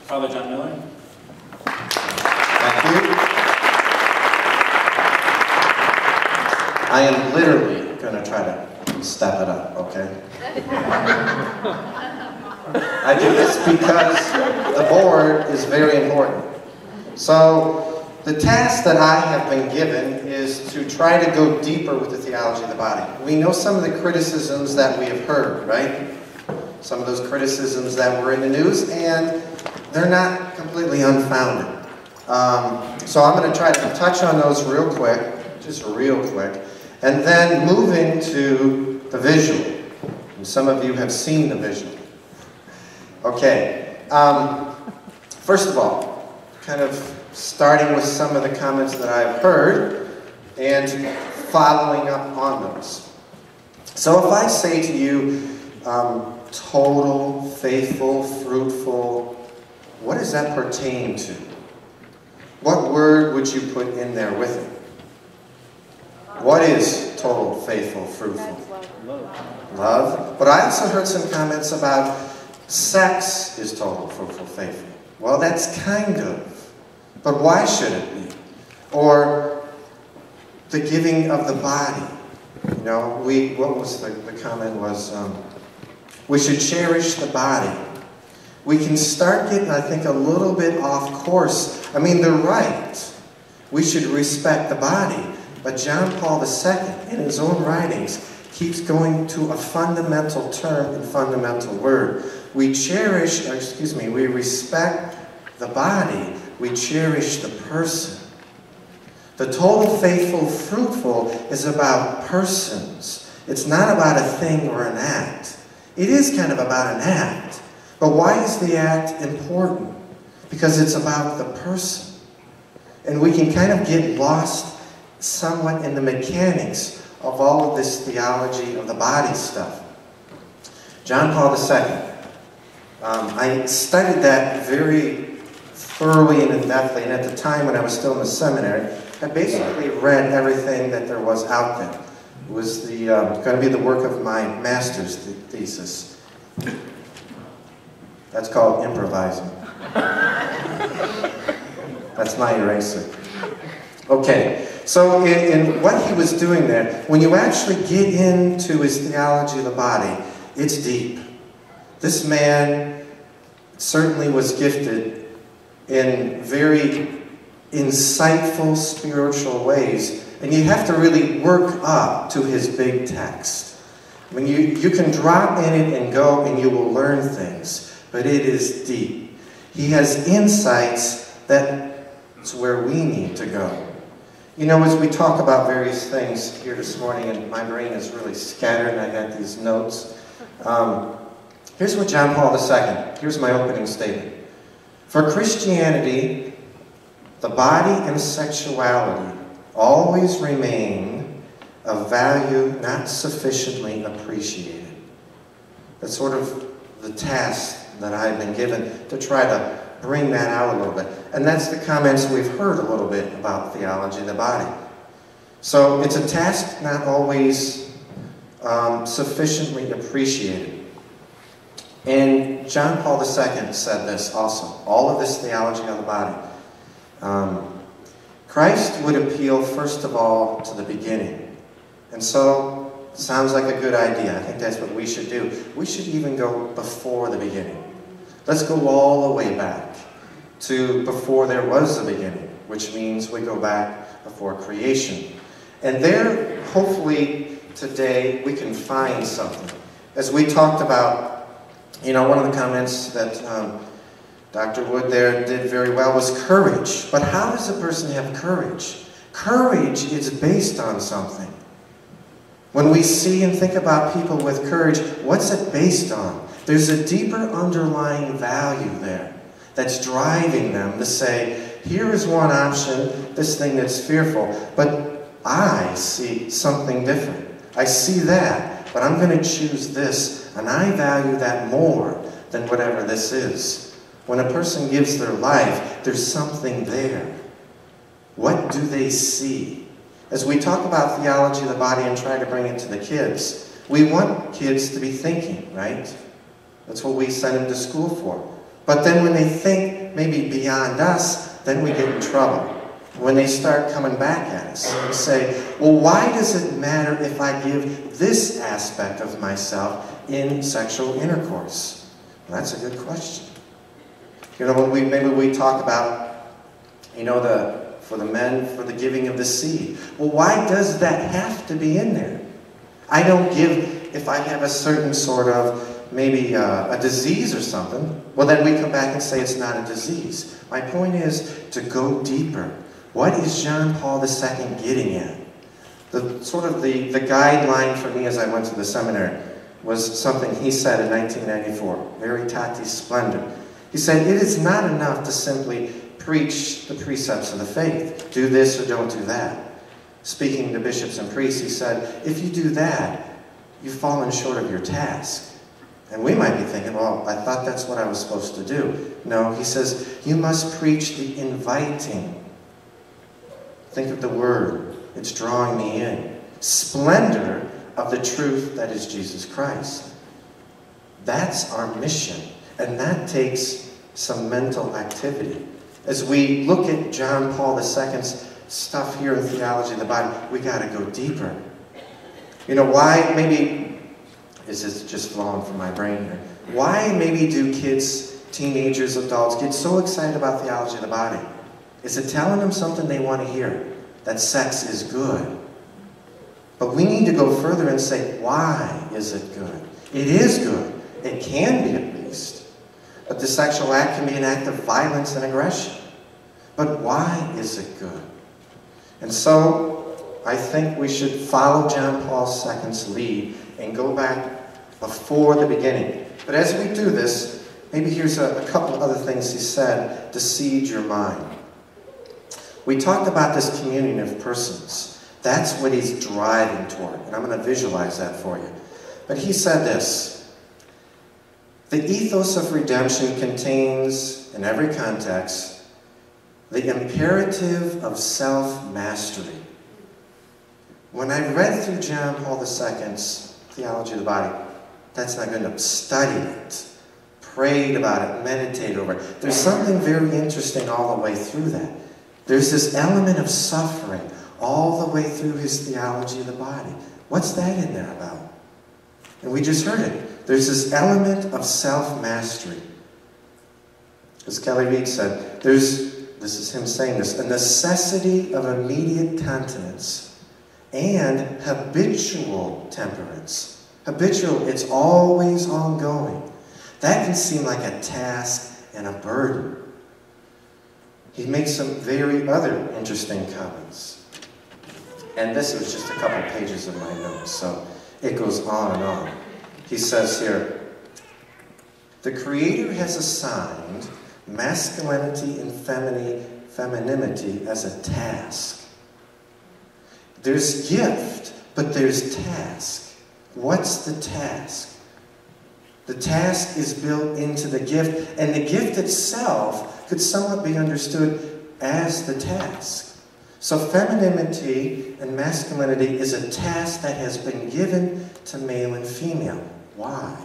Father John Miller. Thank you. I am literally going to try to step it up, okay? I do this because the board is very important. So, the task that I have been given is to try to go deeper with the theology of the body. We know some of the criticisms that we have heard, right? Some of those criticisms that were in the news, and they're not completely unfounded. So I'm going to try to touch on those real quick, just real quick, and then move into the visual. And some of you have seen the visual. Okay. First of all, kind of starting with some of the comments that I've heard and following up on those. So if I say to you, total, faithful, fruitful, what does that pertain to? What word would you put in there with it? What is total, faithful, fruitful? Love. But I also heard some comments about sex is total, fruitful, faithful. Well, that's kind of. But why should it be? Or the giving of the body. You know, what was the comment was, we should cherish the body. We can start getting, I think, a little bit off course. I mean, they're right. We should respect the body. But John Paul II, in his own writings, keeps going to a fundamental term and fundamental word. We cherish, we respect the body. We cherish the person. The total, faithful, fruitful is about persons. It's not about a thing or an act. It is kind of about an act. But why is the act important? Because it's about the person. And we can kind of get lost somewhat in the mechanics of all of this theology of the body stuff. John Paul II. I studied that very thoroughly and in-depthly, and at the time when I was still in the seminary, I basically read everything that there was out there. It was going to be the work of my master's thesis. That's called improvising. That's my eraser. Okay, so in what he was doing there, when you actually get into his theology of the body, it's deep. This man certainly was gifted in very insightful spiritual ways, and you have to really work up to his big text. I mean, you can drop in it and go and you will learn things, but it is deep. He has insights that's where we need to go. You know, as we talk about various things here this morning, and my brain is really scattered and I got these notes, here's what John Paul II, here's my opening statement. For Christianity, the body and sexuality always remain of value not sufficiently appreciated. That's sort of the task that I've been given to try to bring that out a little bit. And that's the comments we've heard a little bit about theology of the body. So it's a task not always sufficiently appreciated. And John Paul II said this also, all of this theology of the body. Christ would appeal first of all to the beginning. And so, sounds like a good idea. I think that's what we should do. We should even go before the beginning. Let's go all the way back to before there was a beginning, which means we go back before creation. And there, hopefully, today, we can find something. As we talked about, you know, one of the comments that Dr. Wood there did very well was courage. But how does a person have courage? Courage is based on something. When we see and think about people with courage, what's it based on? There's a deeper underlying value there that's driving them to say, here is one option, this thing that's fearful, but I see something different. I see that, but I'm going to choose this, and I value that more than whatever this is. When a person gives their life, there's something there. What do they see? As we talk about theology of the body and try to bring it to the kids, we want kids to be thinking, right? That's what we send them to school for. But then when they think maybe beyond us, then we get in trouble. When they start coming back at us and say, well, why does it matter if I give this aspect of myself in sexual intercourse? Well, that's a good question. You know, when maybe we talk about, you know, for the men, for the giving of the seed. Well, why does that have to be in there? I don't give if I have a certain sort of, maybe a disease or something. Well, then we come back and say it's not a disease. My point is to go deeper. What is John Paul II getting at? The guideline for me as I went to the seminary was something he said in 1994, Veritatis Splendor. He said, it is not enough to simply preach the precepts of the faith. Do this or don't do that. Speaking to bishops and priests, he said, if you do that, you've fallen short of your task. And we might be thinking, well, I thought that's what I was supposed to do. No, he says, you must preach the inviting. Think of the word. It's drawing me in. Splendor of the truth that is Jesus Christ. That's our mission. And that takes some mental activity. As we look at John Paul II's stuff here in Theology of the Body, we got to go deeper. You know, why maybe, this is just flowing from my brain here, why maybe do kids, teenagers, adults get so excited about Theology of the Body? Is it telling them something they want to hear? That sex is good. But we need to go further and say, why is it good? It is good. It can be at least. But the sexual act can be an act of violence and aggression. But why is it good? And so, I think we should follow John Paul II's lead and go back before the beginning. But as we do this, maybe here's a couple other things he said to seed your mind. We talked about this communion of persons. That's what he's driving toward. And I'm going to visualize that for you. But he said this. The ethos of redemption contains, in every context, the imperative of self-mastery. When I read through John Paul II's Theology of the Body, that's not good enough. Studied it, prayed about it, meditate over it. There's something very interesting all the way through that. There's this element of suffering all the way through his Theology of the Body. What's that in there about? And we just heard it. There's this element of self-mastery. As Kelly Reed said, this is him saying this, a necessity of immediate continence and habitual temperance. Habitual, it's always ongoing. That can seem like a task and a burden. He makes some very other interesting comments. And this was just a couple pages of my notes, so it goes on and on. He says here, the Creator has assigned masculinity and femininity as a task. There's gift, but there's task. What's the task? The task is built into the gift, and the gift itself could somewhat be understood as the task. So femininity and masculinity is a task that has been given to male and female. Why?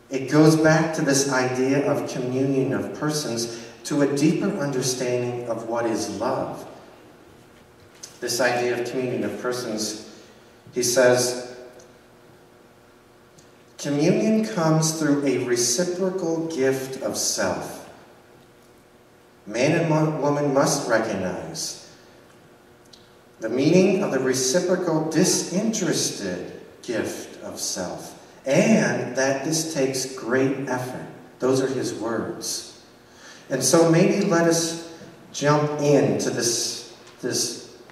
It goes back to this idea of communion of persons, to a deeper understanding of what is love. This idea of communion of persons, he says, communion comes through a reciprocal gift of self. Man and woman must recognize the meaning of the reciprocal disinterested gift of self. And that this takes great effort. Those are his words. And so maybe let us jump into this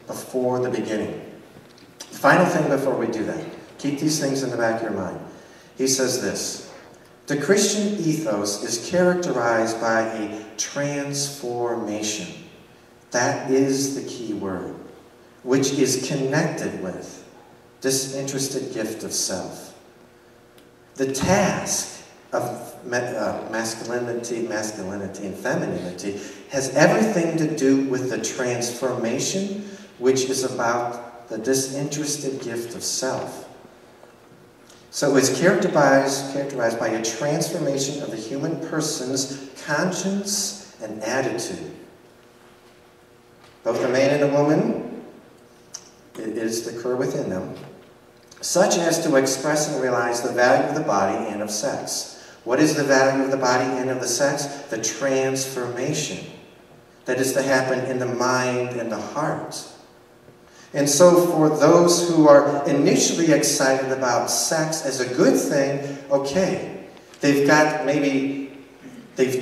before the beginning. The final thing before we do that. Keep these things in the back of your mind. He says this. The Christian ethos is characterized by a transformation. That is the key word. Which is connected with disinterested gift of self. The task of masculinity, and femininity has everything to do with the transformation, which is about the disinterested gift of self. So it's characterized by a transformation of the human person's conscience and attitude. Both the man and the woman, it is to occur within them, such as to express and realize the value of the body and of sex. What is the value of the body and of the sex? The transformation that is to happen in the mind and the heart. And so for those who are initially excited about sex as a good thing, okay, they've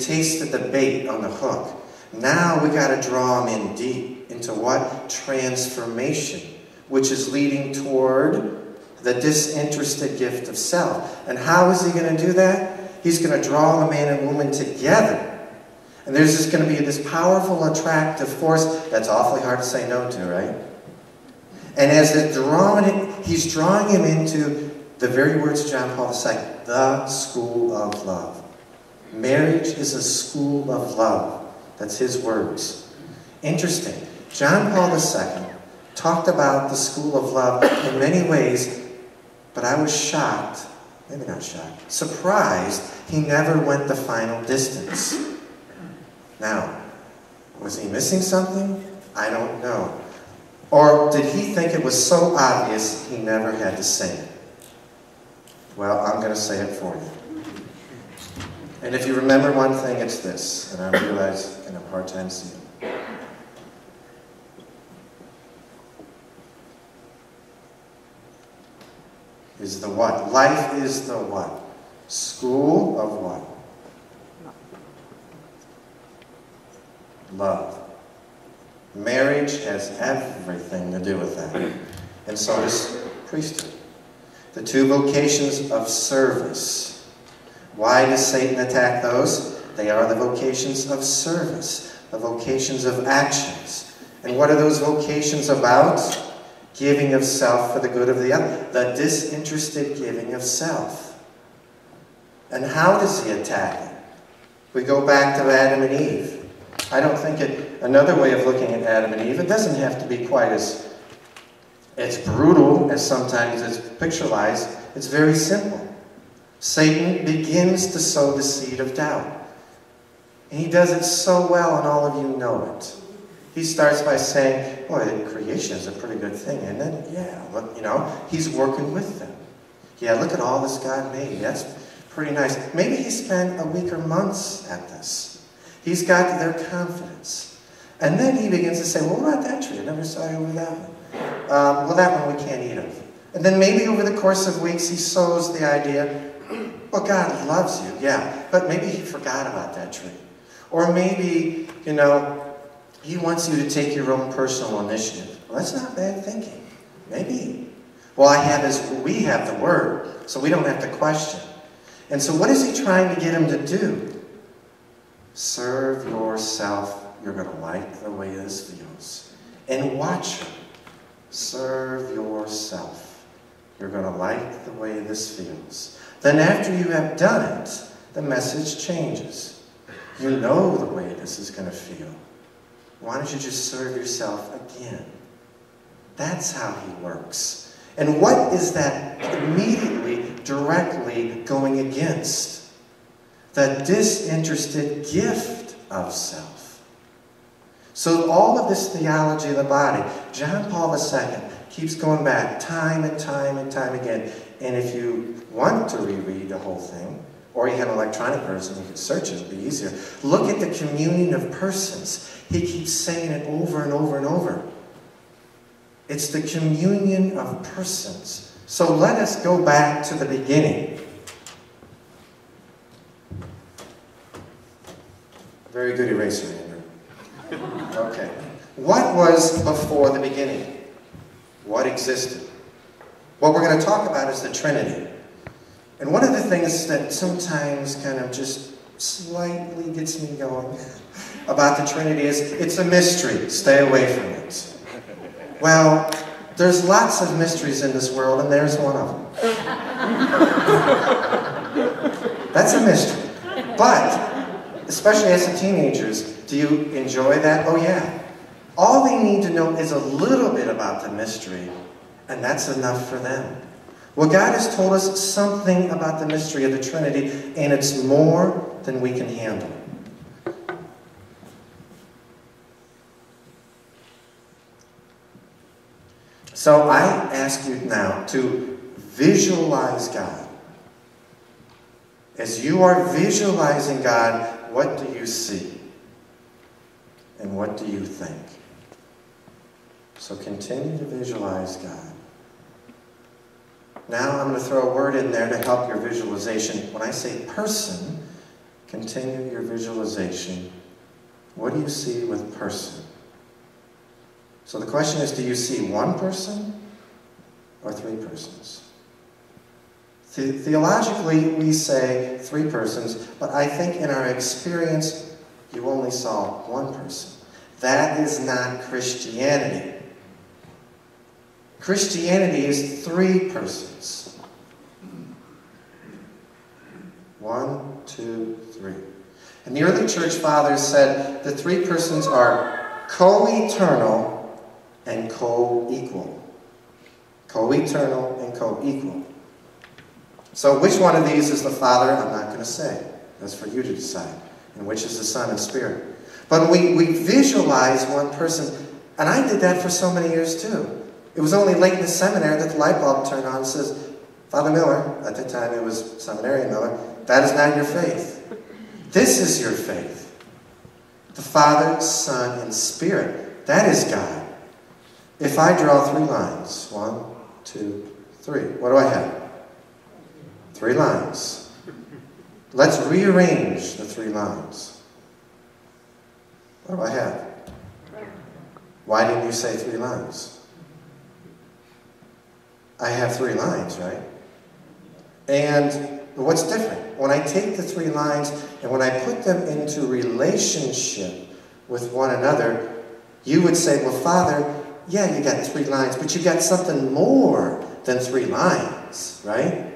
tasted the bait on the hook. Now we got to draw them in deep into what? Transformation, which is leading toward the disinterested gift of self. And how is he going to do that? He's going to draw the man and woman together. And there's just going to be this powerful, attractive force that's awfully hard to say no to, right? And as he's drawing him into the very words of John Paul II, the school of love. Marriage is a school of love. That's his words. Interesting. John Paul II talked about the school of love in many ways, but I was shocked, maybe not shocked, surprised he never went the final distance. Now, was he missing something? I don't know. Or did he think it was so obvious he never had to say it? Well, I'm going to say it for you. And if you remember one thing, it's this, and I realize I have a hard time seeing it. Is the what? Life is the what? School of what? Love. Marriage has everything to do with that. And so does priesthood. The two vocations of service. Why does Satan attack those? They are the vocations of service, the vocations of actions. And what are those vocations about? Giving of self for the good of the other. The disinterested giving of self. And how does he attack it? We go back to Adam and Eve. I don't think another way of looking at Adam and Eve, it doesn't have to be quite as brutal as sometimes it's picturized. It's very simple. Satan begins to sow the seed of doubt. And he does it so well, and all of you know it. He starts by saying, boy, creation is a pretty good thing, isn't it? Yeah, look, he's working with them. Yeah, look at all this God made. That's pretty nice. Maybe he spent a week or months at this. He's got their confidence. And then he begins to say, well, what about that tree? I never saw you over that one. Well, that one we can't eat of. And then maybe over the course of weeks he sows the idea, well, God loves you, yeah, but maybe he forgot about that tree. Or maybe, he wants you to take your own personal initiative. Well, that's not bad thinking. Maybe. Well, we have the Word, so we don't have to question. And so what is he trying to get him to do? Serve yourself. You're going to like the way this feels. And watch her. Serve yourself. You're going to like the way this feels. Then after you have done it, the message changes. You know the way this is going to feel. Why don't you just serve yourself again? That's how he works. And what is that immediately, directly going against? The disinterested gift of self. So all of this theology of the body, John Paul II keeps going back time and time and time again. And if you want to reread the whole thing, or you have an electronic version, you can search it, it'll be easier. Look at the communion of persons. He keeps saying it over and over and over. It's the communion of persons. So let us go back to the beginning. Very good eraser, Andrew. Okay. What was before the beginning? What existed? What we're going to talk about is the Trinity. And one of the things that sometimes kind of just slightly gets me going about the Trinity is it's a mystery. Stay away from it. Well, there's lots of mysteries in this world, and there's one of them. That's a mystery. But especially as the teenagers, do you enjoy that? Oh yeah. All they need to know is a little bit about the mystery, and that's enough for them. Well, God has told us something about the mystery of the Trinity, and it's more than we can handle. So I ask you now to visualize God. As you are visualizing God, what do you see? And what do you think? So continue to visualize God. Now I'm going to throw a word in there to help your visualization. When I say person, continue your visualization. What do you see with person? So the question is, do you see one person or three persons? Theologically, we say three persons, but I think in our experience, you only saw one person. That is not Christianity. Christianity is three persons. 1, 2, 3. And the early church fathers said the three persons are co-eternal and co-equal. Co-eternal and co-equal. So which one of these is the Father? I'm not going to say. That's for you to decide. And which is the Son and Spirit. But we visualize one person. And I did that for so many years too. It was only late in the seminary that the light bulb turned on and says, Father Miller, at the time it was Seminarian Miller, that is not your faith. This is your faith. The Father, Son, and Spirit. That is God. If I draw three lines, 1, 2, 3, what do I have? 3 lines. Let's rearrange the 3 lines. What do I have? Why didn't you say 3 lines? I have 3 lines, right? And what's different? When I take the 3 lines and when I put them into relationship with one another, you would say, well, Father, yeah, you got 3 lines, but you got something more than 3 lines, right?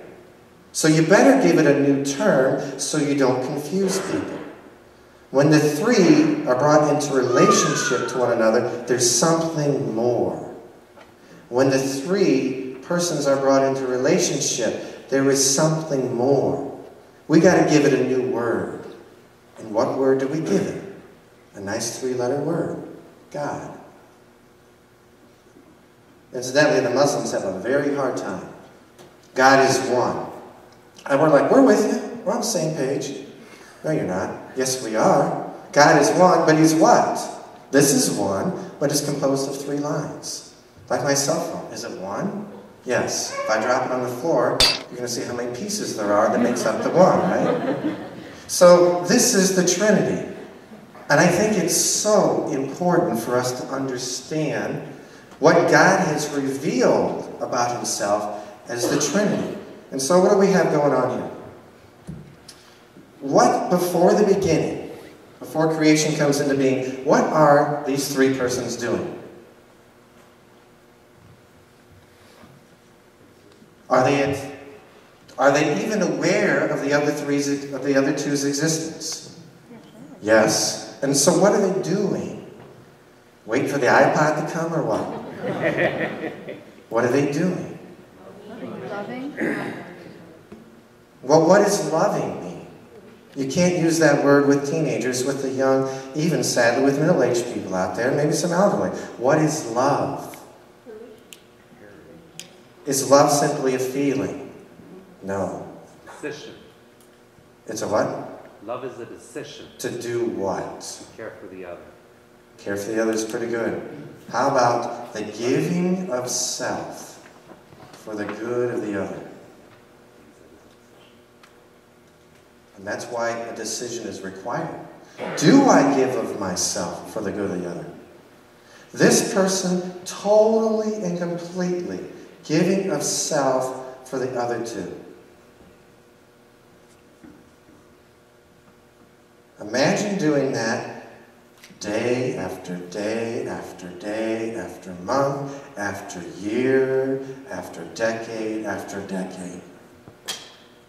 So you better give it a new term so you don't confuse people. When the 3 are brought into relationship to one another, there's something more. When the 3 persons are brought into relationship, there is something more. We got to give it a new word. And what word do we give it? A nice 3-letter word. God. Incidentally, the Muslims have a very hard time. God is one. And we're like, we're with you. We're on the same page. No, you're not. Yes, we are. God is one, but He's what? This is one, but it's composed of 3 lines. Like my cell phone. Is it one? Yes. If I drop it on the floor, you're going to see how many pieces there are that makes up the one, right? So this is the Trinity. And I think it's so important for us to understand what God has revealed about Himself as the Trinity. And so what do we have going on here? What, before the beginning, before creation comes into being, what are these 3 persons doing? Are they even aware of the other two's existence? Yes. And so what are they doing? Wait for the iPod to come or what? What are they doing? Loving. Well, what does loving mean? You can't use that word with teenagers, with the young, even sadly with middle-aged people out there, maybe some elderly. What is love? Is love simply a feeling? No. Decision. It's a what? Love is a decision. To do what? To care for the other. Care for the other is pretty good. How about the giving of self for the good of the other? And that's why a decision is required. Do I give of myself for the good of the other? This person totally and completely giving of self for the other 2. Imagine doing that day after day after day after month after year after decade after decade.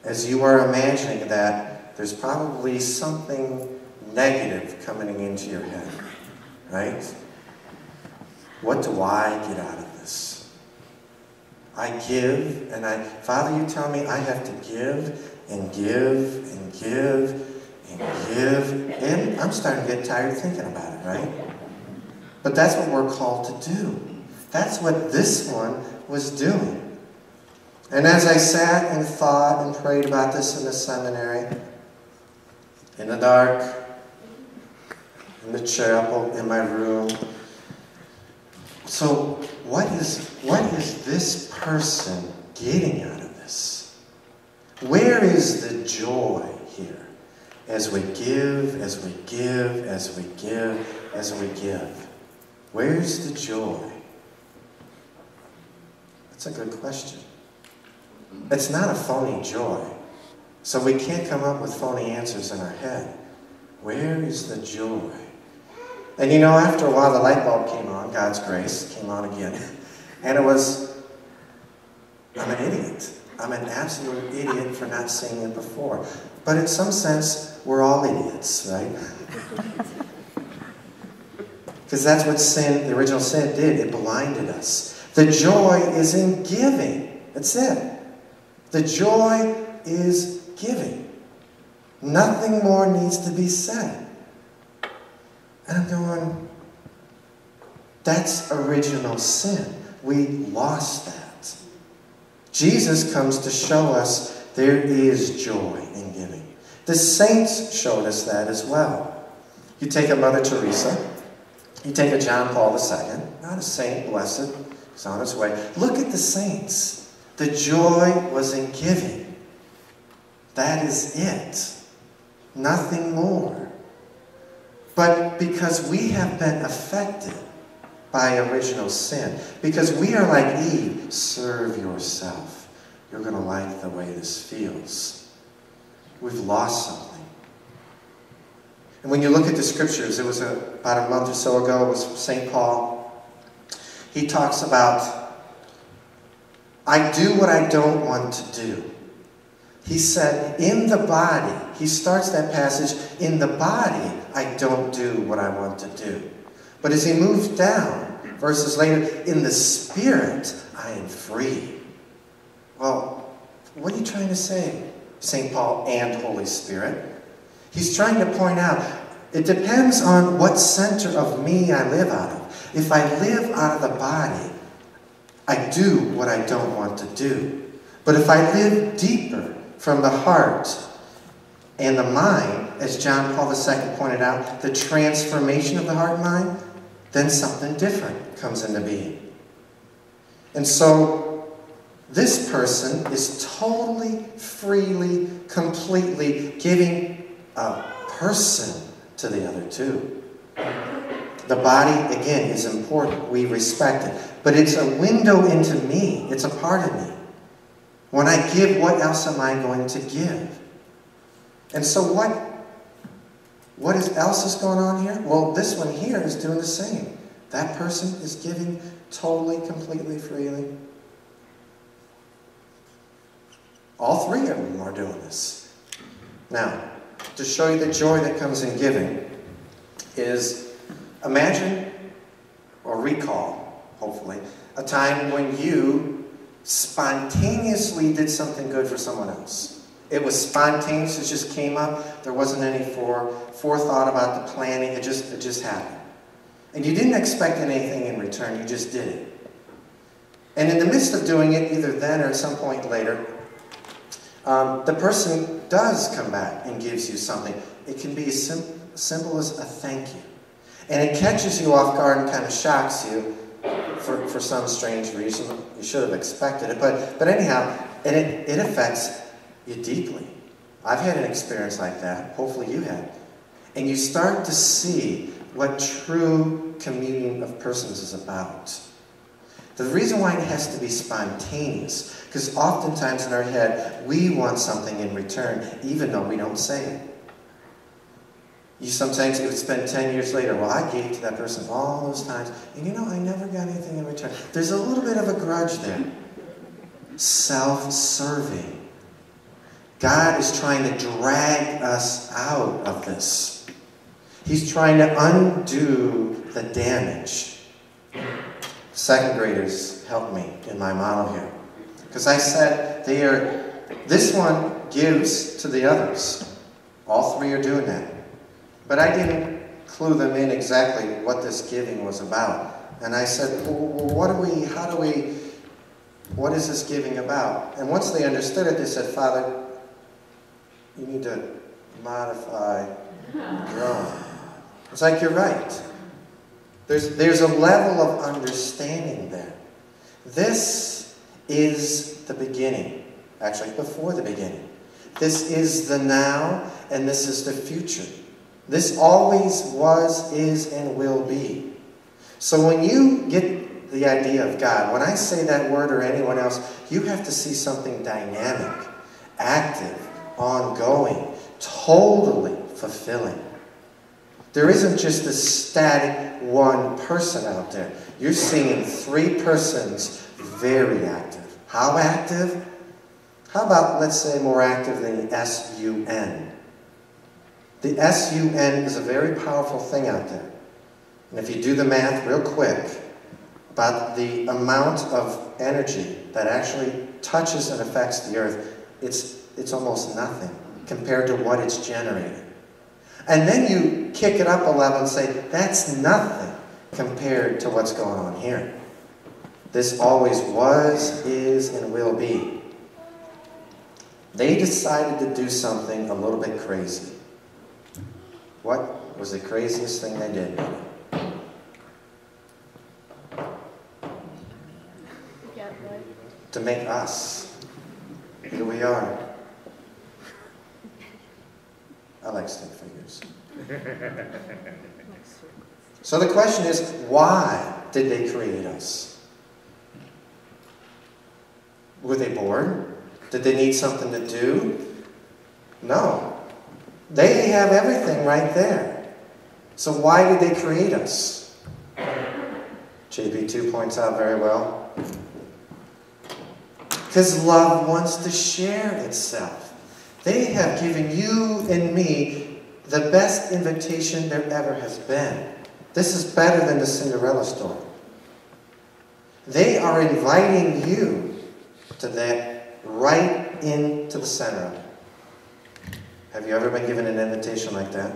As you are imagining that, there's probably something negative coming into your head, right? What do I get out of this? I give, and Father, you tell me I have to give and give and give and give. And I'm starting to get tired thinking about it, right? But that's what we're called to do. That's what this one was doing. And as I sat and thought and prayed about this in the seminary, in the dark, in the chapel, in my room, so what is this person getting out of this? Where is the joy here as we give, as we give, as we give, as we give? Where's the joy? That's a good question. It's not a phony joy. So we can't come up with phony answers in our head. Where is the joy? And you know, after a while the light bulb came on, God's grace came on again. And it was, I'm an idiot. I'm an absolute idiot for not seeing it before. But in some sense, we're all idiots, right? Because that's what sin, the original sin did. It blinded us. The joy is in giving. That's it. The joy is giving. Nothing more needs to be said. And I'm going, that's original sin. We lost that. Jesus comes to show us there is joy in giving. The saints showed us that as well. You take a Mother Teresa. You take a John Paul II. Not a saint, blessed. He's on his way. Look at the saints. The joy was in giving. That is it. Nothing more. But because we have been affected by original sin, because we are like Eve, serve yourself. You're going to like the way this feels. We've lost something. And when you look at the scriptures, it was about a month or so ago, it was St. Paul. He talks about, I do what I don't want to do. He said, in the body, he starts that passage, in the body, I don't do what I want to do. But as he moves down, verses later, in the spirit, I am free. Well, what are you trying to say, St. Paul and Holy Spirit? He's trying to point out, it depends on what center of me I live out of. If I live out of the body, I do what I don't want to do. But if I live deeper from the heart and the mind, as John Paul II pointed out, the transformation of the heart and mind, then something different comes into being. And so this person is totally, freely, completely giving a person to the other two. The body, again, is important. We respect it. But it's a window into me. It's a part of me. When I give, what else am I going to give? And so what else is going on here? Well, this one here is doing the same. That person is giving totally, completely, freely. All three of them are doing this. Now, to show you the joy that comes in giving is imagine or recall, hopefully, a time when you spontaneously did something good for someone else. It was spontaneous, it just came up. There wasn't any forethought about the planning. It just happened. And you didn't expect anything in return, you just did it. And in the midst of doing it, either then or at some point later, the person does come back and gives you something. It can be as simple as a thank you. And it catches you off guard and kind of shocks you for some strange reason. You should have expected it. But anyhow, and it affects you deeply. I've had an experience like that. Hopefully you have. And you start to see what true communion of persons is about. The reason why it has to be spontaneous, because oftentimes in our head, we want something in return, even though we don't say it. You sometimes, it would spend 10 years later, well, I gave to that person all those times, and you know, I never got anything in return. There's a little bit of a grudge there. Self-serving. God is trying to drag us out of this. He's trying to undo the damage. Second graders, help me in my model here. Because I said this one gives to the others. All three are doing that. But I didn't clue them in exactly what this giving was about. And I said, well, what is this giving about? And once they understood it, they said, Father, you need to modify your own. It's like, you're right. There's a level of understanding there. This is the beginning. Actually, before the beginning. This is the now, and this is the future. This always was, is, and will be. So when you get the idea of God, when I say that word or anyone else, you have to see something dynamic, active, ongoing, totally fulfilling. There isn't just a static one person out there. You're seeing three persons very active. How active? How about, let's say, more active than the S-U-N? The S-U-N is a very powerful thing out there. And if you do the math real quick, about the amount of energy that actually touches and affects the earth, it's almost nothing compared to what it's generated. And then you kick it up a level and say, that's nothing compared to what's going on here. This always was, is, and will be. They decided to do something a little bit crazy. What was the craziest thing they did? To make us. Here we are. I like stick figures. So the question is, why did they create us? Were they bored? Did they need something to do? No. They have everything right there. So why did they create us? JP2 points out very well. Because love wants to share itself. They have given you and me the best invitation there ever has been. This is better than the Cinderella story. They are inviting you to that, right into the center of it. Have you ever been given an invitation like that?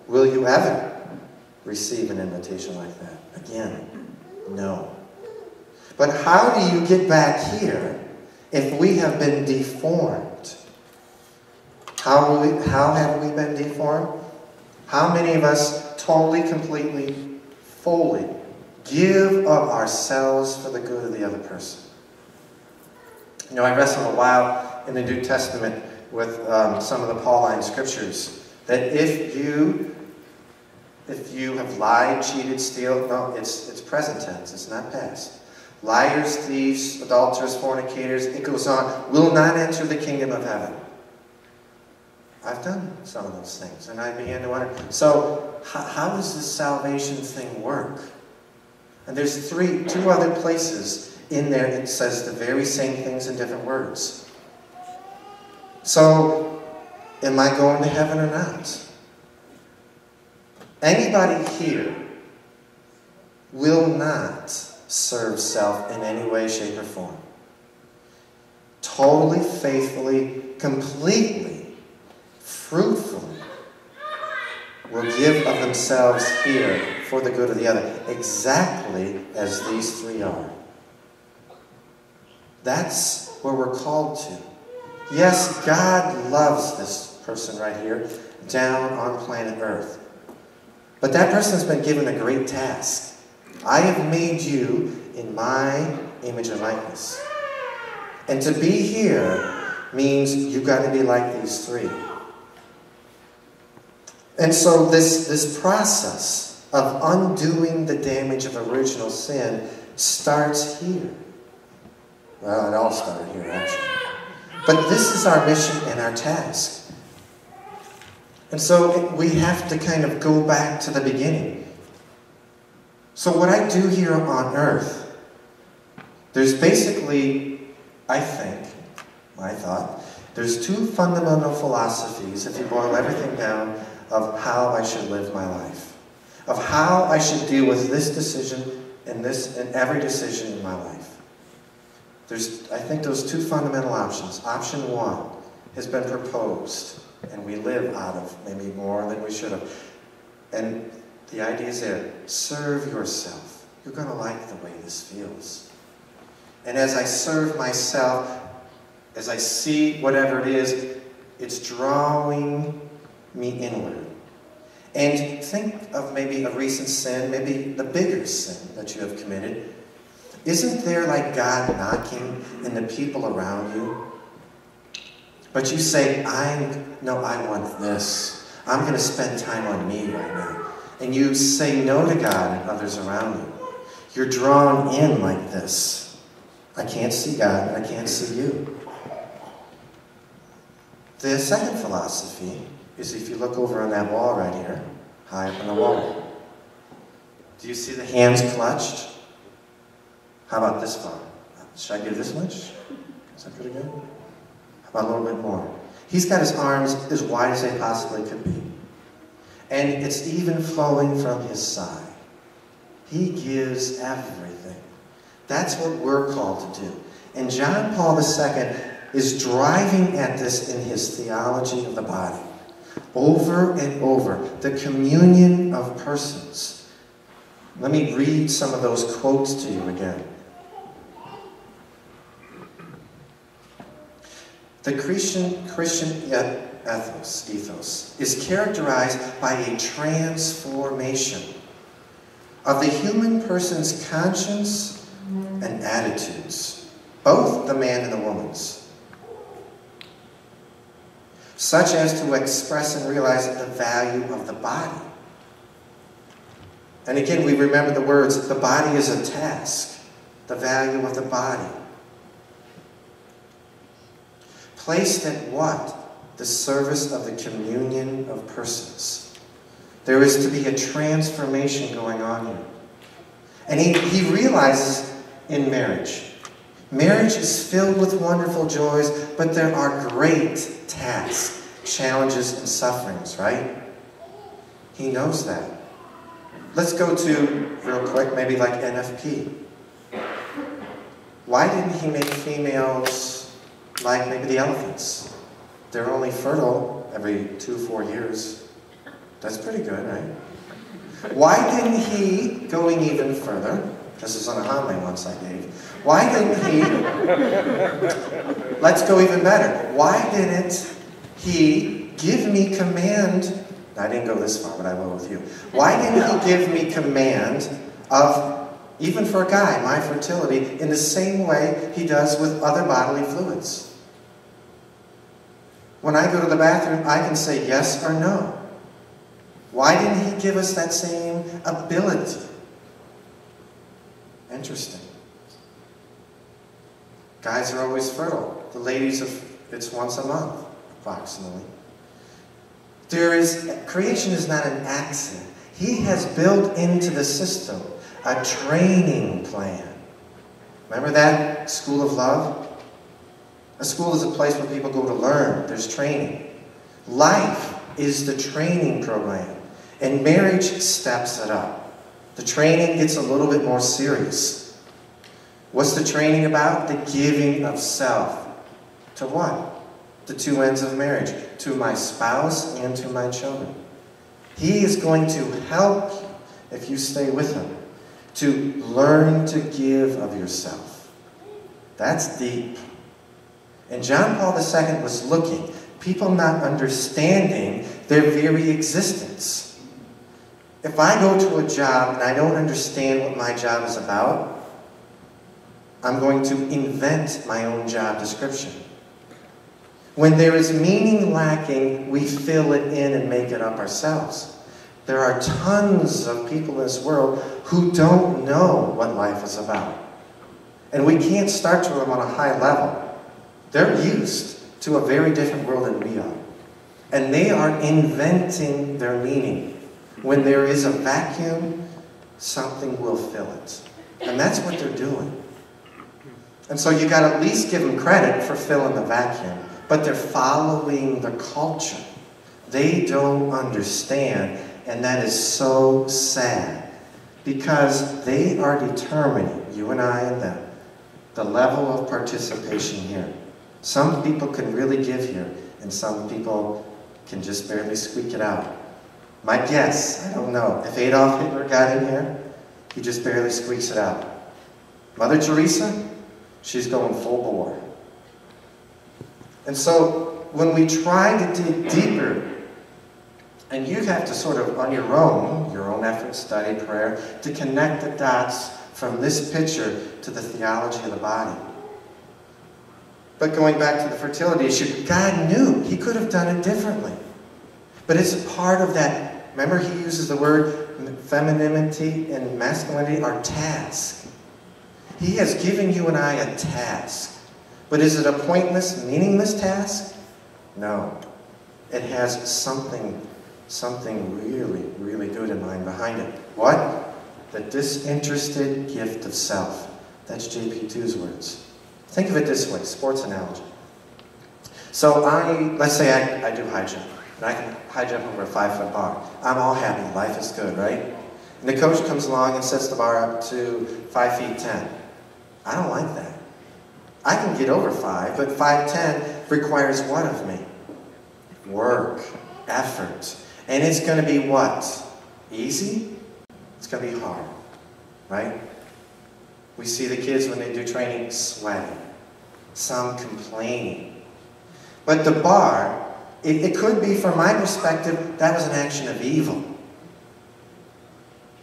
Will you ever receive an invitation like that? Again, no. But how do you get back here if we have been deformed? How have we been deformed? How many of us totally, completely, fully give of ourselves for the good of the other person? You know, I wrestled a while in the New Testament with some of the Pauline scriptures that if you have lied, cheated, steal, no, it's present tense, it's not past. Liars, thieves, adulterers, fornicators, it goes on, will not enter the kingdom of heaven. I've done some of those things, and I began to wonder, so how does this salvation thing work? And there's two other places in there it says the very same things in different words. So, am I going to heaven or not? Anybody here will not serve self in any way, shape, or form. Totally, faithfully, completely, fruitfully will give of themselves here for the good of the other, exactly as these three are. That's where we're called to. Yes, God loves this person right here down on planet Earth. But that person's been given a great task. I have made you in my image and likeness. And to be here means you've got to be like these three. And so this process of undoing the damage of original sin starts here. Well, it all started here, actually. But this is our mission and our task. And so we have to kind of go back to the beginning. So what I do here on earth, there's basically, I thought, there's two fundamental philosophies, if you boil everything down, of how I should live my life. Of how I should deal with this decision and every decision in my life. There's, I think, those two fundamental options. Option one has been proposed, and we live out of maybe more than we should have. And the idea is there, serve yourself. You're going to like the way this feels. And as I serve myself, as I see whatever it is, it's drawing me inward. And think of maybe a recent sin, maybe the bigger sin that you have committed. Isn't there like God knocking in the people around you? But you say, no, I want this. I'm going to spend time on me right now. And you say no to God and others around you. You're drawn in like this. I can't see God, and I can't see you. The second philosophy is if you look over on that wall right here, high up on the wall. Do you see the hands clutched? How about this far? Should I give this much? Is that pretty good? How about a little bit more? He's got his arms as wide as they possibly could be. And it's even flowing from his side. He gives everything. That's what we're called to do. And John Paul II is driving at this in his Theology of the Body. Over and over. The communion of persons. Let me read some of those quotes to you again. The Christian ethos is characterized by a transformation of the human person's conscience and attitudes, both the man and the woman's, such as to express and realize the value of the body. And again, we remember the words, the body is a task, the value of the body. Placed at what? The service of the communion of persons. There is to be a transformation going on here. And he realizes in marriage. Marriage is filled with wonderful joys, but there are great tasks, challenges, and sufferings, right? He knows that. Let's go to, real quick, maybe like NFP. Why didn't he make females like maybe the elephants? They're only fertile every 2-4 years. That's pretty good, right? Why didn't he, going even further, this is on a homily once I gave, why didn't he, let's go even better, why didn't he give me command, I didn't go this far, but I will with you, why didn't he give me command of, even for a guy, my fertility, in the same way he does with other bodily fluids? When I go to the bathroom, I can say yes or no. Why didn't he give us that same ability? Interesting. Guys are always fertile. The ladies, it's once a month, approximately. Creation is not an accident. He has built into the system a training plan. Remember that? School of Love? A school is a place where people go to learn. There's training. Life is the training program. And marriage steps it up. The training gets a little bit more serious. What's the training about? The giving of self. To what? The two ends of marriage. To my spouse and to my children. He is going to help you, if you stay with him, to learn to give of yourself. That's deep. And John Paul II was looking, people not understanding their very existence. If I go to a job and I don't understand what my job is about, I'm going to invent my own job description. When there is meaning lacking, we fill it in and make it up ourselves. There are tons of people in this world who don't know what life is about. And we can't start to them on a high level. They're used to a very different world than we are. And they are inventing their meaning. When there is a vacuum, something will fill it. And that's what they're doing. And so you got to at least give them credit for filling the vacuum. But they're following the culture. They don't understand. And that is so sad. Because they are determining, you and I and them, the level of participation here. Some people can really give here, and some people can just barely squeak it out. My guess, I don't know, if Adolf Hitler got in here, he just barely squeaks it out. Mother Teresa, she's going full bore. And so when we try to dig deeper, and you have to sort of, on your own effort, study, prayer, to connect the dots from this picture to the theology of the body. But going back to the fertility issue, God knew He could have done it differently. But it's a part of that, remember He uses the word femininity and masculinity, our task. He has given you and I a task. But is it a pointless, meaningless task? No. It has something really, really good in mind behind it. What? The disinterested gift of self. That's JP2's words. Think of it this way, sports analogy. So let's say I do high jump. And I can high jump over a 5-foot bar. I'm all happy, life is good, right? And the coach comes along and sets the bar up to 5 feet 10. I don't like that. I can get over 5, but 5'10" requires what of me? Work, effort. And it's going to be what? Easy? It's going to be hard, right? We see the kids when they do training sweating, some complaining. But the bar, it could be, from my perspective, that was an action of evil.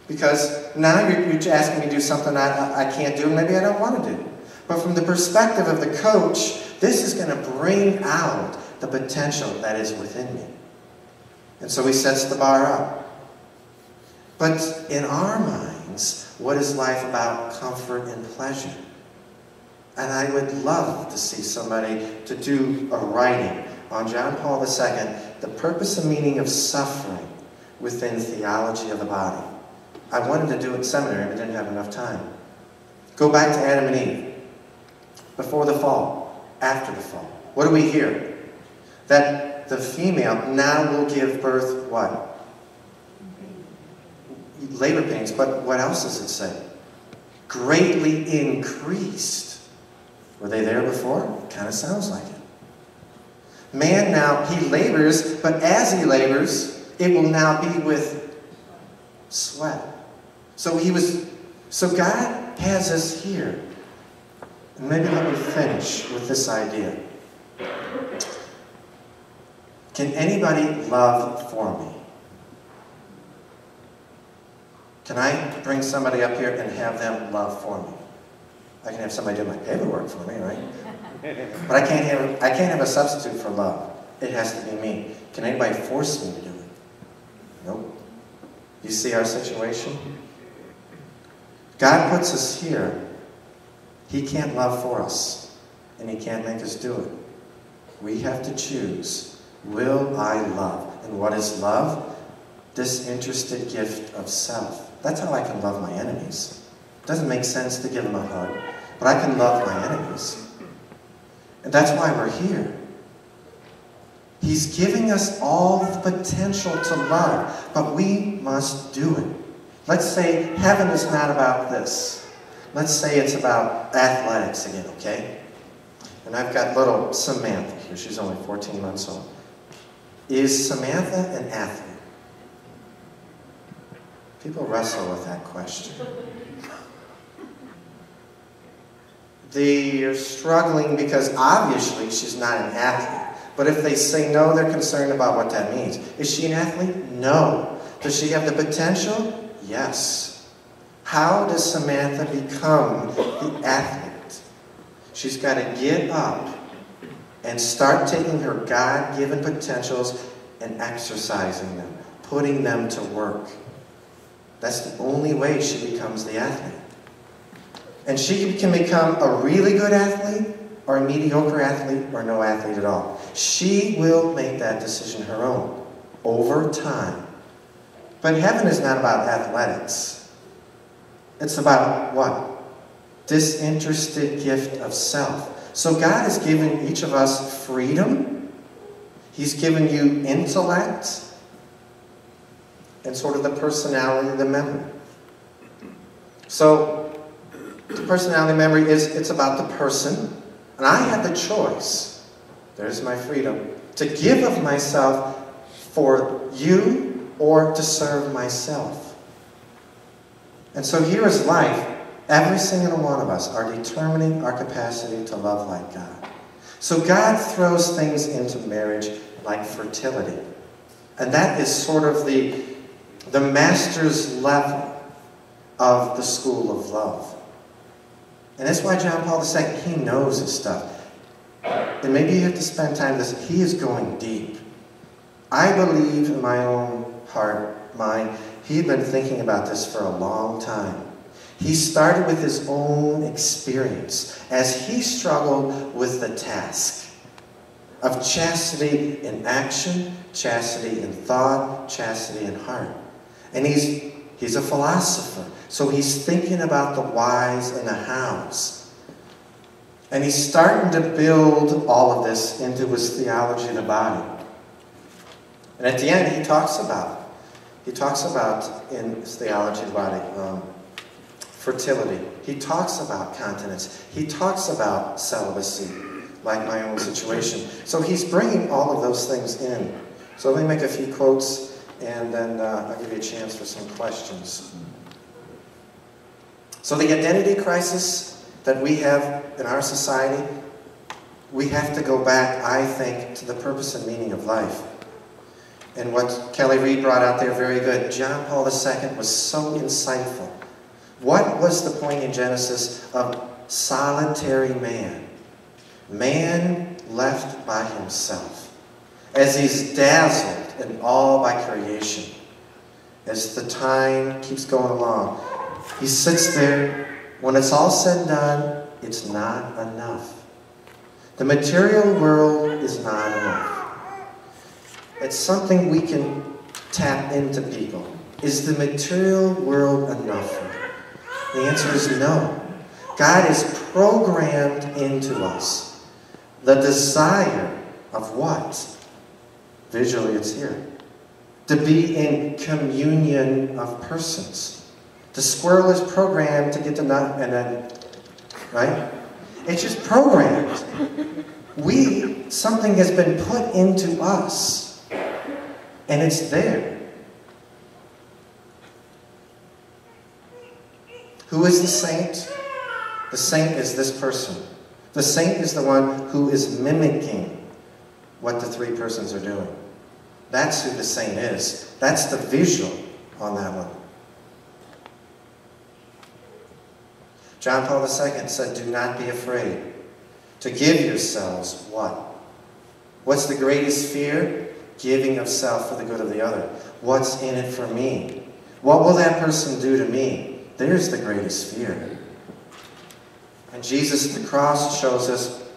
Because now you're asking me to do something I can't do, and maybe I don't want to do. But from the perspective of the coach, this is going to bring out the potential that is within me. And so he sets the bar up. But in our minds, what is life about? Comfort and pleasure. And I would love to see somebody to do a writing on John Paul II, the purpose and meaning of suffering within theology of the body. I wanted to do it in seminary, but didn't have enough time. Go back to Adam and Eve. Before the fall, after the fall. What do we hear? That the female now will give birth what? Labor pains, but what else does it say? Greatly increased. Were they there before? Kind of sounds like it. Man now, he labors, but as he labors, it will now be with sweat. So God has us here. And maybe let me finish with this idea. Can anybody love for me? Can I bring somebody up here and have them love for me? I can have somebody do my paperwork for me, right? But I can't have a substitute for love. It has to be me. Can anybody force me to do it? Nope. You see our situation? God puts us here. He can't love for us, and He can't make us do it. We have to choose, will I love? And what is love? Disinterested gift of self. That's how I can love my enemies. It doesn't make sense to give them a hug, but I can love my enemies. And that's why we're here. He's giving us all the potential to love, but we must do it. Let's say heaven is not about this. Let's say it's about athletics again, okay? And I've got little Samantha here. She's only 14 months old. Is Samantha an athlete? People wrestle with that question. They're struggling because obviously she's not an athlete. But if they say no, they're concerned about what that means. Is she an athlete? No. Does she have the potential? Yes. How does Samantha become the athlete? She's got to get up and start taking her God-given potentials and exercising them, putting them to work. That's the only way she becomes the athlete. And she can become a really good athlete, or a mediocre athlete, or no athlete at all. She will make that decision her own, over time. But heaven is not about athletics. It's about what? Disinterested gift of self. So God has given each of us freedom. He's given you intellect and sort of the personality of the member. So personality memory is it's about the person. And I have the choice, there's my freedom, to give of myself for you or to serve myself. And so here is life. Every single one of us are determining our capacity to love like God. So God throws things into marriage like fertility. And that is sort of the master's level of the school of love. And that's why John Paul II, he knows his stuff. And maybe you have to spend time with this. He is going deep. I believe in my own heart, mind, he had been thinking about this for a long time. He started with his own experience as he struggled with the task of chastity in action, chastity in thought, chastity in heart. And he's a philosopher, so he's thinking about the whys and the hows. And he's starting to build all of this into his theology of the body. And at the end, he talks about in his theology of the body, fertility. He talks about continence. He talks about celibacy, like my own situation. So he's bringing all of those things in. So let me make a few quotes, and then I'll give you a chance for some questions. So the identity crisis that we have in our society, we have to go back, I think, to the purpose and meaning of life. And what Kelly Reed brought out there, very good. John Paul II was so insightful. What was the point in Genesis of solitary man? Man left by himself. As he's dazzled and awed by creation. As the time keeps going along. He sits there. When it's all said and done, it's not enough. The material world is not enough. It's something we can tap into people. Is the material world enough for you? The answer is no. God is programmed into us the desire of what? Visually, it's here. To be in communion of persons. The squirrel is programmed to get the nut and then, right? It's just programmed. Something has been put into us. And it's there. Who is the saint? The saint is this person. The saint is the one who is mimicking what the three persons are doing. That's who the saint is. That's the visual on that one. John Paul II said, do not be afraid to give yourselves what? What's the greatest fear? Giving of self for the good of the other. What's in it for me? What will that person do to me? There's the greatest fear. And Jesus at the cross shows us,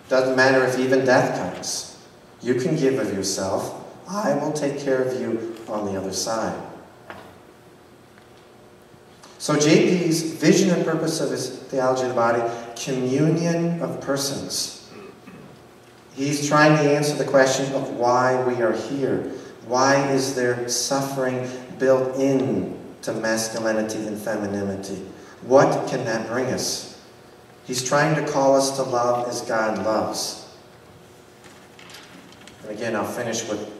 doesn't matter if even death comes. You can give of yourself. I will take care of you on the other side. So JP's vision and purpose of his theology of the body, communion of persons. He's trying to answer the question of why we are here. Why is there suffering built in to masculinity and femininity? What can that bring us? He's trying to call us to love as God loves. And again, I'll finish with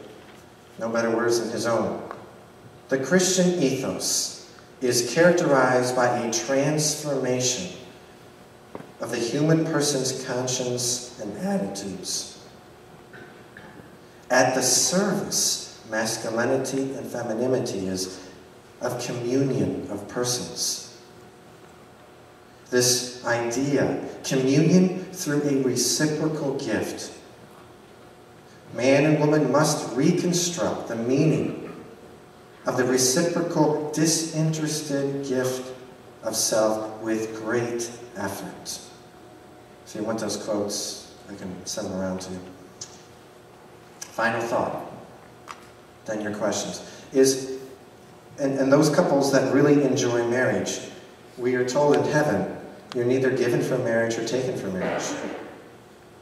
no better words than his own. The Christian ethos is characterized by a transformation of the human person's conscience and attitudes. At the service, masculinity and femininity is of communion of persons. This idea, communion through a reciprocal gift. Man and woman must reconstruct the meaning of the reciprocal, disinterested gift of self with great effort. So you want those quotes, I can send them around to you. Final thought, then your questions, is, and those couples that really enjoy marriage, we are told in heaven, you're neither given for marriage or taken for marriage.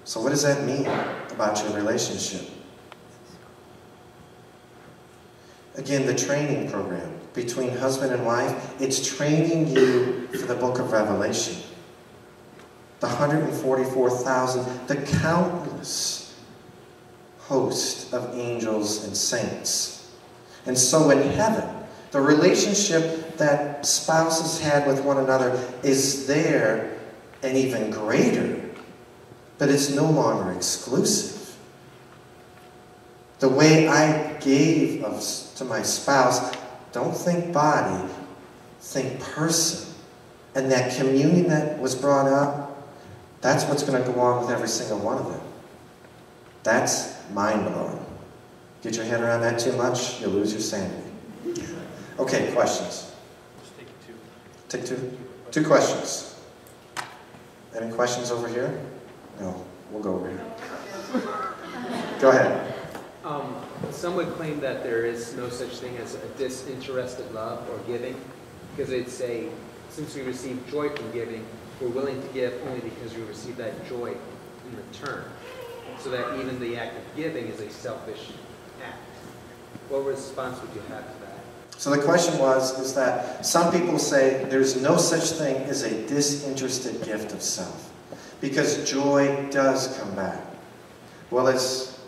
So what does that mean about your relationship? Again, the training program between husband and wife, it's training you for the book of Revelation. The 144,000, the countless host of angels and saints. And so in heaven, the relationship that spouses had with one another is there and even greater, but it's no longer exclusive. The way I gave to my spouse, don't think body, think person. And that communion that was brought up, that's what's going to go on with every single one of them. That's mind-blowing. Get your head around that too much, you'll lose your sanity. Okay, questions? Let's take two. Take two? Two questions. Any questions over here? No, we'll go over here. Go ahead. Some would claim that there is no such thing as a disinterested love or giving, because they'd say, since we receive joy from giving, we're willing to give only because we receive that joy in return. So that even the act of giving is a selfish act. What response would you have to that? So the question is that some people say there's no such thing as a disinterested gift of self, because joy does come back. Well, as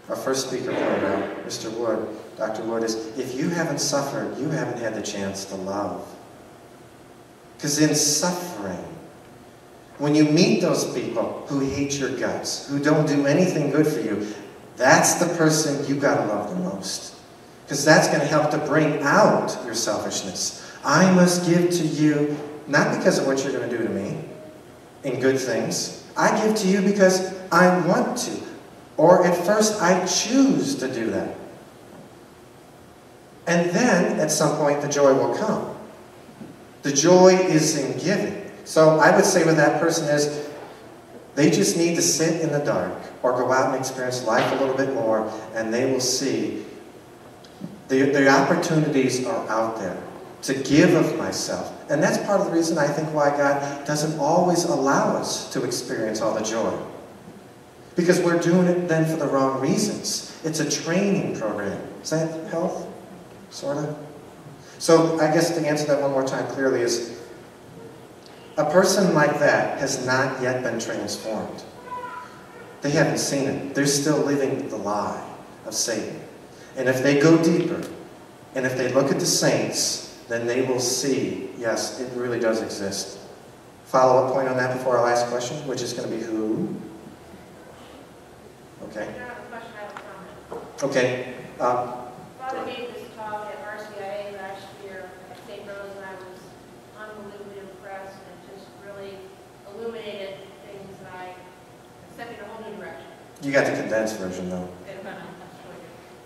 our first speaker pointed out, Mr. Wood, Dr. Wood, is if you haven't suffered, you haven't had the chance to love. Because in suffering, when you meet those people who hate your guts, who don't do anything good for you, that's the person you got to love the most. Because that's going to help to bring out your selfishness. I must give to you, not because of what you're going to do to me, in good things. I give to you because I want to. Or at first, I choose to do that. And then, at some point, the joy will come. The joy is in giving. So I would say with that person is, they just need to sit in the dark or go out and experience life a little bit more, and they will see the opportunities are out there to give of myself. And that's part of the reason I think why God doesn't always allow us to experience all the joy. Because we're doing it then for the wrong reasons. It's a training program. Does that help? Sort of? So I guess to answer that one more time clearly is, a person like that has not yet been transformed. They haven't seen it. They're still living the lie of Satan. And if they go deeper, and if they look at the saints, then they will see, yes, it really does exist. Follow-up point on that before our last question, which is going to be who? Okay. I don't have a question, I have a comment. Okay. Father gave this talk at RCIA last year at St. Rose, and I was unbelievably impressed, and it just really illuminated things that I sent me in a whole new direction. You got the condensed version, though.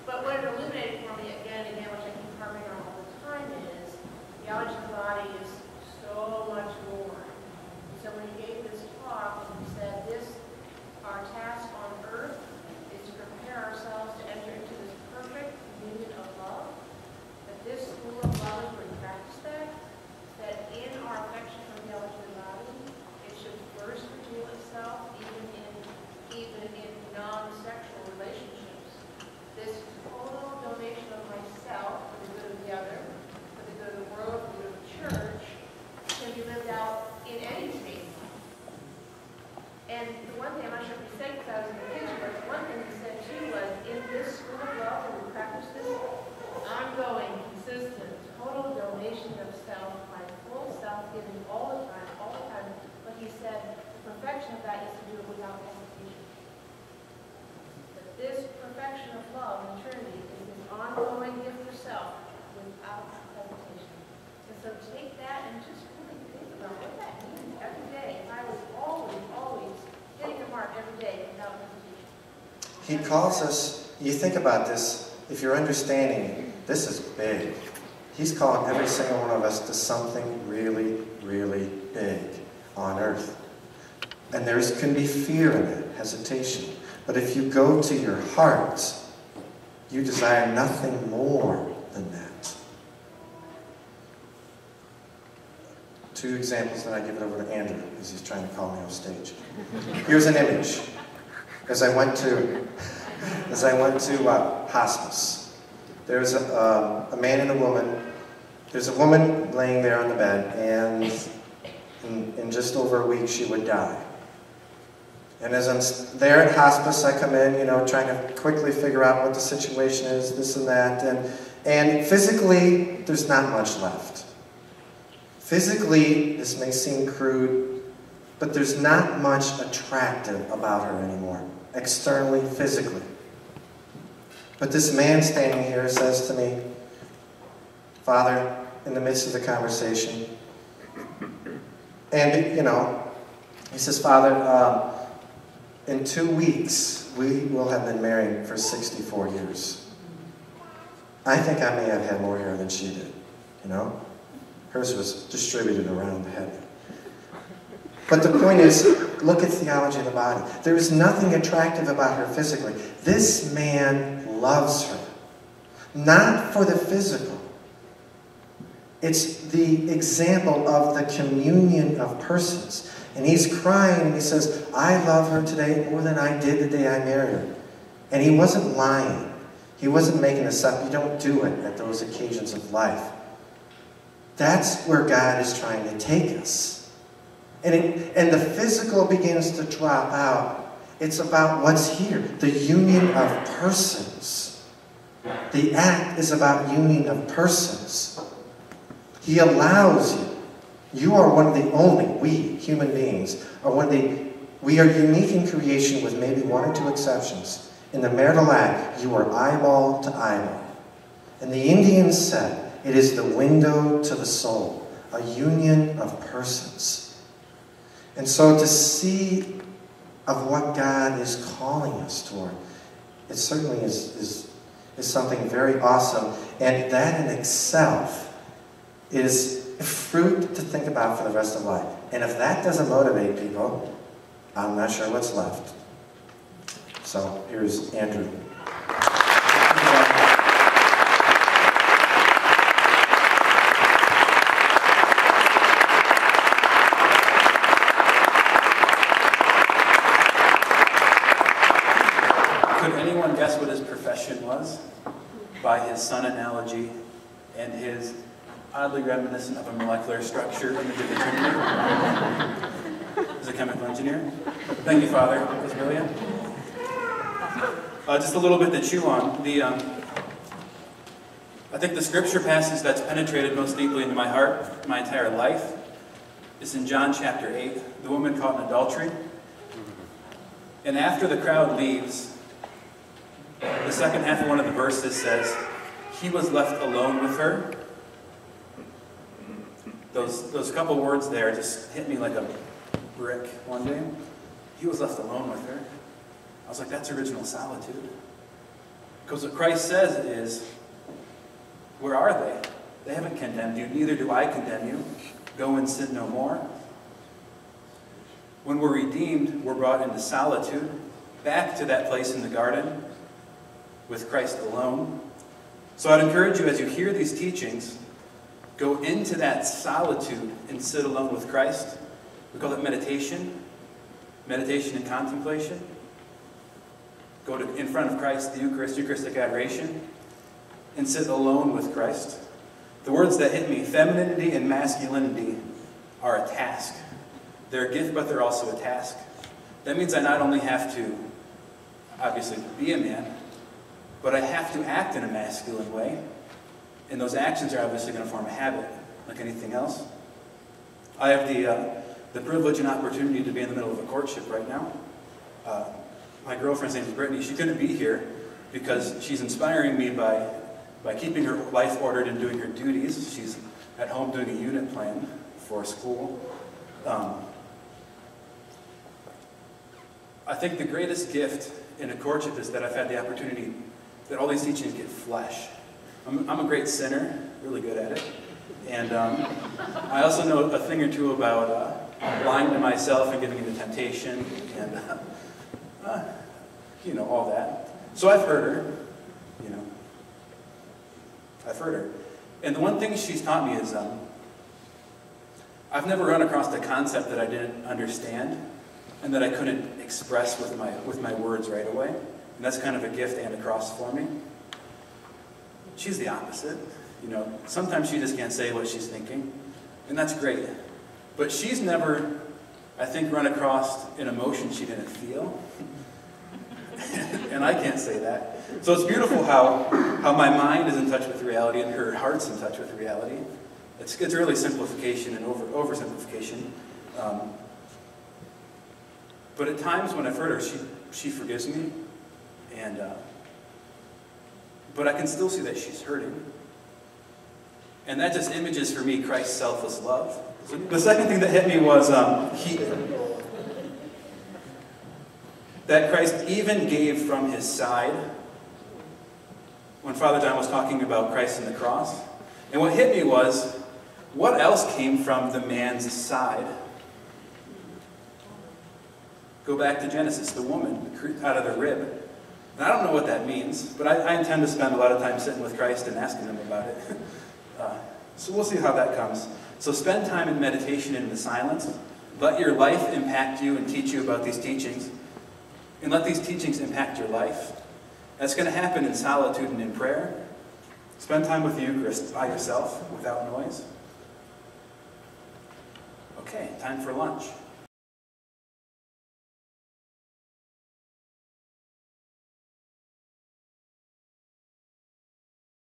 But what it illuminated for me again and again, which I keep harping on all the time, is theology of the body is so much more. So when he gave this talk, and he said, our task on earth is to prepare ourselves to enter into this perfect union of love, that this school of love is where we practice that in our affection for theology of the body, it should first reveal itself even in non-sexual relationships. This total donation of myself for the good of the other, for the good of the world, for the good of the church, can be lived out in any state. And the one thing, I'm not sure if he said because I was in the kitchen, but the one thing he said too was, in this school of love, where we practice this ongoing, consistent, total donation of self, my full self-giving all the time. But he said, the perfection of that is to do it without hesitation. That this perfection of love in Trinity is this ongoing gift of self without hesitation. And so take that and just really think about what that means every day. If I was always hitting the mark every day without hesitation. He calls us, you think about this, if you're understanding, this is big. He's calling every single one of us to something really, really big on earth. And there can be fear in it, hesitation. But if you go to your heart, you desire nothing more than that. Two examples, then I give it over to Andrew, because he's trying to call me off stage. Here's an image. As I went to hospice, There's a man and a woman. There's a woman laying there on the bed, and in just over a week she would die. And as I'm there at hospice, I come in, trying to quickly figure out what the situation is, this and that. And physically, there's not much left. Physically, this may seem crude, but there's not much attractive about her anymore, externally, physically. But this man standing here says to me, Father, in the midst of the conversation, and, he says, Father, in 2 weeks, we will have been married for 64 years. I think I may have had more hair than she did, Hers was distributed around the head. But the point is, look at theology of the body. There is nothing attractive about her physically. This man loves her. Not for the physical. It's the example of the communion of persons. And he's crying, and he says, I love her today more than I did the day I married her. And he wasn't lying. He wasn't making this up. You don't do it at those occasions of life. That's where God is trying to take us. And the physical begins to drop out. It's about what's here, the union of persons. The act is about union of persons. He allows you. You are one of the only, we, human beings, we are unique in creation with maybe 1 or 2 exceptions. In the marital act, you are eyeball to eyeball. And the Indians said, it is the window to the soul, a union of persons. And so to see of what God is calling us toward, it certainly is something very awesome. And that in itself is fruit to think about for the rest of life. And if that doesn't motivate people, I'm not sure what's left. So here's Andrew. Could anyone guess what his profession was? By his sun analogy and his oddly reminiscent of a molecular structure image of the Trinity. He's a chemical engineer. Thank you, Father. That was brilliant. Just a little bit to chew on. I think the scripture passage that's penetrated most deeply into my heart, my entire life, is in John chapter 8, the woman caught in adultery. And after the crowd leaves, the second half of one of the verses says, he was left alone with her. Those couple words there just hit me like a brick one day. He was left alone with her. I was like, that's original solitude. Because what Christ says is, where are they? They haven't condemned you, neither do I condemn you. Go and sin no more. When we're redeemed, we're brought into solitude, back to that place in the garden with Christ alone. So I'd encourage you, as you hear these teachings, go into that solitude and sit alone with Christ. We call it meditation. Meditation and contemplation. Go in front of Christ, the Eucharist, Eucharistic adoration, and sit alone with Christ. The words that hit me, femininity and masculinity, are a task. They're a gift, but they're also a task. That means I not only have to, obviously, be a man, but I have to act in a masculine way. And those actions are obviously going to form a habit, like anything else. I have the privilege and opportunity to be in the middle of a courtship right now. My girlfriend's name is Brittany. She couldn't be here because she's inspiring me by keeping her life ordered and doing her duties. She's at home doing a unit plan for school. I think the greatest gift in a courtship is that I've had the opportunity that all these teachings get flesh. I'm a great sinner, really good at it. And I also know a thing or two about lying to myself and giving into temptation and, all that. So I've heard her, I've heard her. And the one thing she's taught me is I've never run across a concept that I didn't understand and that I couldn't express with my words right away. And that's kind of a gift and a cross for me. she's the opposite. You know, sometimes she just can't say what she's thinking, and that's great. But she's never, I think, run across an emotion she didn't feel. And I can't say that. So it's beautiful how my mind is in touch with reality and her heart's in touch with reality. It's really simplification and oversimplification. But at times when I've heard her, she forgives me, and but I can still see that she's hurting. And that just images for me Christ's selfless love. The second thing that hit me was that Christ even gave from his side when Father John was talking about Christ and the cross. And what hit me was, what else came from the man's side? Go back to Genesis, the woman out of the rib. And I don't know what that means, but I intend to spend a lot of time sitting with Christ and asking him about it. So we'll see how that comes. So spend time in meditation and in the silence. Let your life impact you and teach you about these teachings. And let these teachings impact your life. That's going to happen in solitude and in prayer. Spend time with the Eucharist by yourself, without noise. Okay, time for lunch.